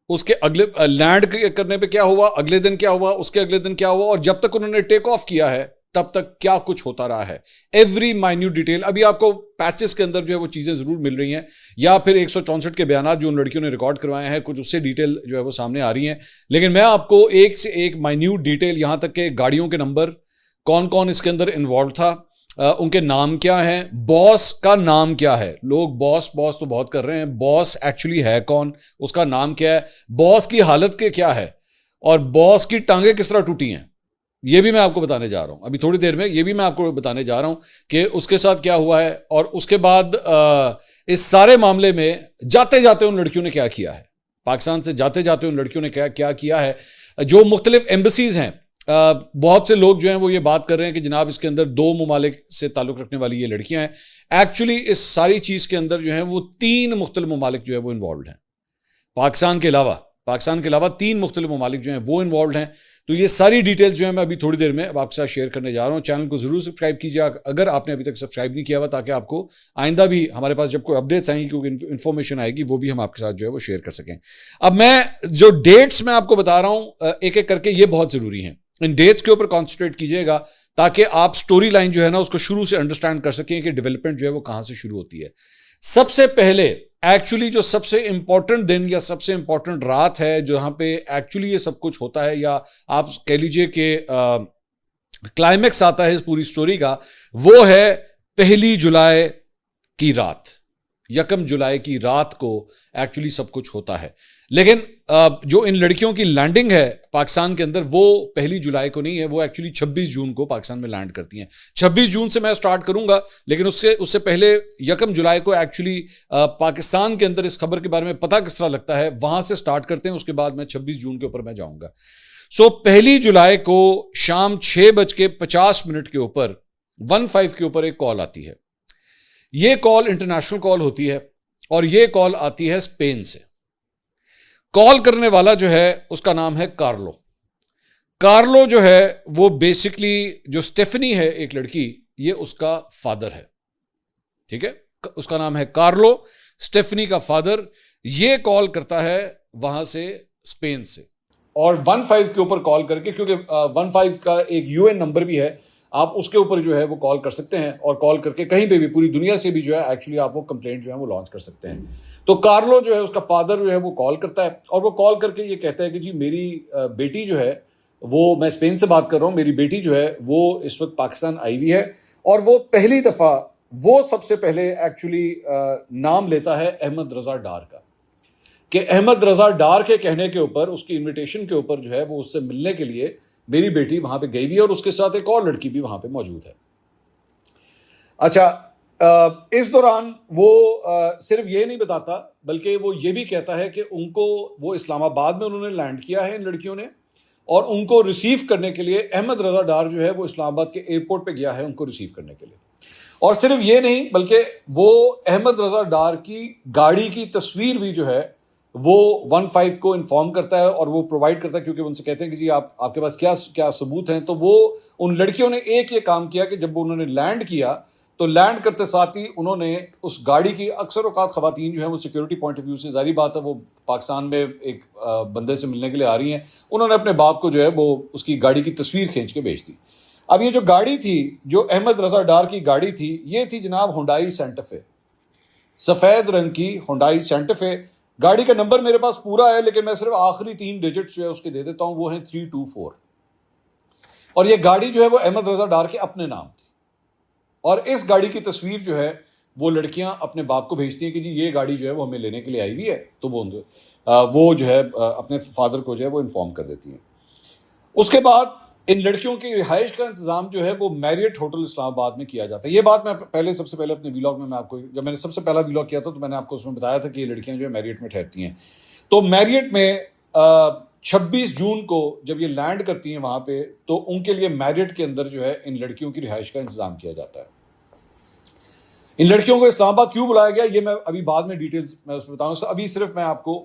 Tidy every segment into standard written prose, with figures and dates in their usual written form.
उसके अगले लैंड करने पे क्या हुआ, अगले दिन क्या हुआ, उसके अगले दिन क्या हुआ, और जब तक उन्होंने टेक ऑफ किया है तब तक क्या कुछ होता रहा है, एवरी माइन्यूट डिटेल। अभी आपको पैचेस के अंदर जो है वो चीजें जरूर मिल रही हैं, या फिर 164 के बयान जो उन लड़कियों ने रिकॉर्ड करवाए हैं, कुछ उससे डिटेल जो है वो सामने आ रही हैं। लेकिन मैं आपको एक से एक माइन्यूट डिटेल, यहां तक के गाड़ियों के नंबर, कौन कौन इसके अंदर इन्वॉल्व था, उनके नाम क्या हैं, बॉस का नाम क्या है। लोग बॉस बॉस तो बहुत कर रहे हैं, बॉस एक्चुअली है कौन, उसका नाम क्या है, बॉस की हालत के क्या है, और बॉस की टांगे किस तरह टूटी हैं, ये भी मैं आपको बताने जा रहा हूं अभी थोड़ी देर में। ये भी मैं आपको बताने जा रहा हूं कि उसके साथ क्या हुआ है, और उसके बाद इस सारे मामले में जाते जाते उन लड़कियों ने क्या किया है, पाकिस्तान से जाते जाते उन लड़कियों ने क्या क्या किया है। जो मुख्तलिफ एम्बेसीज हैं, बहुत से लोग जो हैं वो ये बात कर रहे हैं कि जनाब इसके अंदर 2 ममालिक से ताल्लुक रखने वाली ये लड़कियां हैं। एक्चुअली इस सारी चीज के अंदर जो है वो 3 मुख्तलिफ ममालिक जो है वो इन्वॉल्व हैं। पाकिस्तान के अलावा 3 मुख्तलिफ ममालिक जो हैं वो इन्वॉल्व हैं। तो ये सारी डिटेल्स जो है मैं अभी थोड़ी देर में अब आपके साथ शेयर करने जा रहा हूं। चैनल को जरूर सब्सक्राइब कीजिए अगर आपने अभी तक सब्सक्राइब नहीं किया हुआ, ताकि आपको आइंदा भी हमारे पास जब कोई अपडेट्स आएंगी, क्योंकि इन्फॉर्मेशन आएगी, वो भी हम आपके साथ जो है वो शेयर कर सकें। अब मैं जो डेट्स मैं आपको बता रहा हूं एक एक करके, ये बहुत जरूरी हैं। इन डेट्स के ऊपर कॉन्सेंट्रेट कीजिएगा ताकि आप स्टोरी लाइन जो है ना उसको शुरू से अंडरस्टैंड कर सकें कि डेवलपमेंट जो है वो कहां से शुरू होती है। सबसे पहले एक्चुअली जो सबसे इंपॉर्टेंट दिन या सबसे इंपॉर्टेंट रात है जहां पे एक्चुअली ये सब कुछ होता है, या आप कह लीजिए कि क्लाइमेक्स आता है इस पूरी स्टोरी का, वो है 1 जुलाई की रात। 1 जुलाई की रात को एक्चुअली सब कुछ होता है। लेकिन जो इन लड़कियों की लैंडिंग है पाकिस्तान के अंदर, वो 1 जुलाई को नहीं है, वो एक्चुअली 26 जून को पाकिस्तान में लैंड करती हैं। 26 जून से मैं स्टार्ट करूंगा, लेकिन उससे पहले 1 जुलाई को एक्चुअली पाकिस्तान के अंदर इस खबर के बारे में पता किस तरह लगता है, वहां से स्टार्ट करते हैं। उसके बाद मैं 26 जून के ऊपर मैं जाऊंगा। सो 1 जुलाई को शाम 6:50 के ऊपर 15 के ऊपर एक कॉल आती है। ये कॉल इंटरनेशनल कॉल होती है, और ये कॉल आती है स्पेन से। कॉल करने वाला जो है उसका नाम है कार्लो। कार्लो जो है वो बेसिकली, जो स्टेफनी है एक लड़की, ये उसका फादर है। ठीक है, उसका नाम है कार्लो, स्टेफनी का फादर। ये कॉल करता है वहां से स्पेन से, और 15 के ऊपर कॉल करके, क्योंकि 15 का एक यूएन नंबर भी है, आप उसके ऊपर जो है वो कॉल कर सकते हैं, और कॉल करके कहीं पे भी पूरी दुनिया से भी जो है एक्चुअली आप वो कंप्लेंट जो है वो लॉन्च कर सकते हैं। तो कार्लो जो है उसका फादर जो है वो कॉल करता है, और वो कॉल करके ये कहता है कि जी मेरी बेटी जो है वो, मैं स्पेन से बात कर रहा हूँ, मेरी बेटी जो है वो इस वक्त पाकिस्तान आई हुई है, और वो पहली दफ़ा, वो सबसे पहले एक्चुअली नाम लेता है अहमद रजा डार का, कि अहमद रजा डार के कहने के ऊपर, उसकी इन्विटेशन के ऊपर जो है वो उससे मिलने के लिए मेरी बेटी वहां पे गई हुई है, और उसके साथ एक और लड़की भी वहां पे मौजूद है। अच्छा, इस दौरान वो सिर्फ ये नहीं बताता, बल्कि वो ये भी कहता है कि उनको, वो इस्लामाबाद में उन्होंने लैंड किया है इन लड़कियों ने, और उनको रिसीव करने के लिए अहमद रजा डार जो है वो इस्लामाबाद के एयरपोर्ट पे गया है उनको रिसीव करने के लिए। और सिर्फ ये नहीं, बल्कि वो अहमद रजा डार की गाड़ी की तस्वीर भी जो है वो 15 को इन्फॉर्म करता है, और वो प्रोवाइड करता है, क्योंकि उनसे कहते हैं कि जी आपके पास क्या क्या सबूत हैं। तो वो, उन लड़कियों ने एक ये काम किया कि जब उन्होंने लैंड किया, तो लैंड करते साथ ही उन्होंने उस गाड़ी की, अक्सर औकात खवातीन जो है वो सिक्योरिटी पॉइंट ऑफ व्यू से, जारी बात है वो पाकिस्तान में एक बंदे से मिलने के लिए आ रही हैं, उन्होंने अपने बाप को जो है वो उसकी गाड़ी की तस्वीर खींच के भेज दी। अब ये जो गाड़ी थी, जो अहमद रजा डार की गाड़ी थी, ये थी जनाब हुंडई सेंटा फे, सफ़ेद रंग की हुंडई सेंटा फे। गाड़ी का नंबर मेरे पास पूरा है, लेकिन मैं सिर्फ आखिरी 3 डिजिट जो है उसके दे देता हूं, वो है 324। और ये गाड़ी जो है वो अहमद रजा डार के अपने नाम थी, और इस गाड़ी की तस्वीर जो है वो लड़कियां अपने बाप को भेजती हैं कि जी ये गाड़ी जो है वो हमें लेने के लिए आई हुई है। तो वो जो है अपने फादर को जो है वो इन्फॉर्म कर देती हैं। उसके बाद इन लड़कियों की रिहाइश का इंतजाम जो है वो मैरियट होटल इस्लामाबाद में किया जाता है। ये बात मैं सबसे पहले अपने व्लॉग में, मैं आपको, जब मैंने सबसे पहला व्लॉग किया था तो मैंने आपको उसमें बताया था कि ये लड़कियां जो है मैरियट में ठहरती हैं। तो मैरियट में 26 जून को जब ये लैंड करती हैं वहां पे, तो उनके लिए मैरियट के अंदर जो है इन लड़कियों की रिहाइश का इंतजाम किया जाता है। इन लड़कियों को इस्लामाबाद क्यों बुलाया गया, ये मैं अभी बाद में डिटेल्स मैं उसमें बताऊंगा। अभी सिर्फ मैं आपको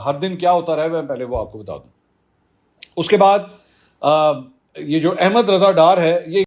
हर दिन क्या होता रहा है मैं पहले वो आपको बता दूं। उसके बाद ये जो अहमद रजा डार है, ये